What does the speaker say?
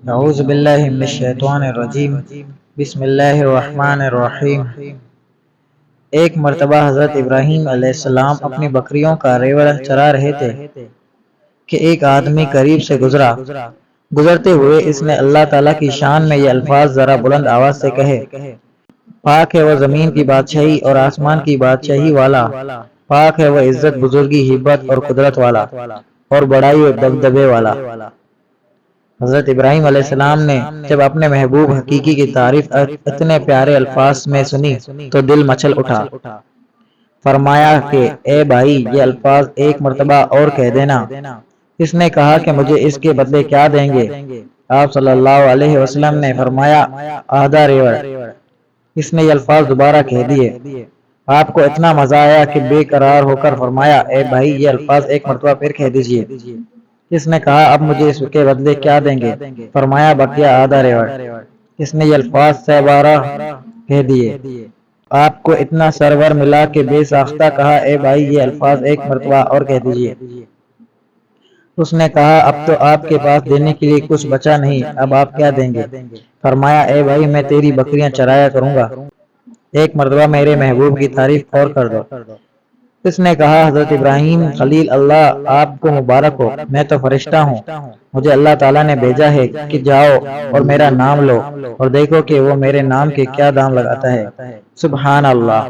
اعوذ باللہ من الشیطان الرجیم بسم اللہ الرحمن الرحیم۔ ایک مرتبہ حضرت ابراہیم علیہ السلام اپنی بکریوں کا ریوڑ چرا رہے تھے کہ ایک آدمی قریب سے گزرتے ہوئے اس نے اللہ تعالیٰ کی شان میں یہ الفاظ ذرا بلند آواز سے کہے: پاک ہے وہ زمین کی بادشاہی اور آسمان کی بادشاہی والا، پاک ہے وہ عزت، بزرگی، ہیبت اور قدرت والا اور بڑائی و دبدبے والا۔ حضرت ابراہیم علیہ السلام نے جب اپنے محبوب حقیقی کی تعریف اتنے پیارے الفاظ میں سنی تو دل مچل اٹھا۔ فرمایا کہ اے بھائی، یہ الفاظ ایک مرتبہ اور کہہ دینا۔ اس نے کہا کہ مجھے اس کے بدلے کیا دیں گے؟ آپ صلی اللہ علیہ وسلم نے فرمایا: آدھا ریوڑ۔ اس نے یہ الفاظ دوبارہ کہہ دیے۔ آپ کو اتنا مزہ آیا کہ بے قرار ہو کر فرمایا: اے بھائی، یہ الفاظ ایک مرتبہ پھر کہہ دیجئے۔ اس نے کہا: اب مجھے اس کے بدلے کیا دیں گے؟ فرمایا: بقیہ آدھا ریوڑ۔ اس نے یہ الفاظ 6 بار کہہ دیے۔ آپ کو اتنا سرور ملا کہ بے ساختہ کہا: اے بھائی، یہ الفاظ ایک مرتبہ اور کہہ دیجئے۔ اس نے کہا: اب تو آپ کے پاس دینے کے لیے کچھ بچا نہیں، اب آپ کیا دیں گے؟ فرمایا: اے بھائی، میں تیری بکریاں چرایا کروں گا، ایک مرتبہ میرے محبوب کی تعریف اور کر دو۔ اس نے کہا: حضرت ابراہیم خلیل اللہ، آپ کو مبارک ہو، میں تو فرشتہ ہوں، مجھے اللہ تعالیٰ نے بھیجا ہے کہ جاؤ اور میرا نام لو اور دیکھو کہ وہ میرے نام کے کیا دام لگاتا ہے۔ سبحان اللہ۔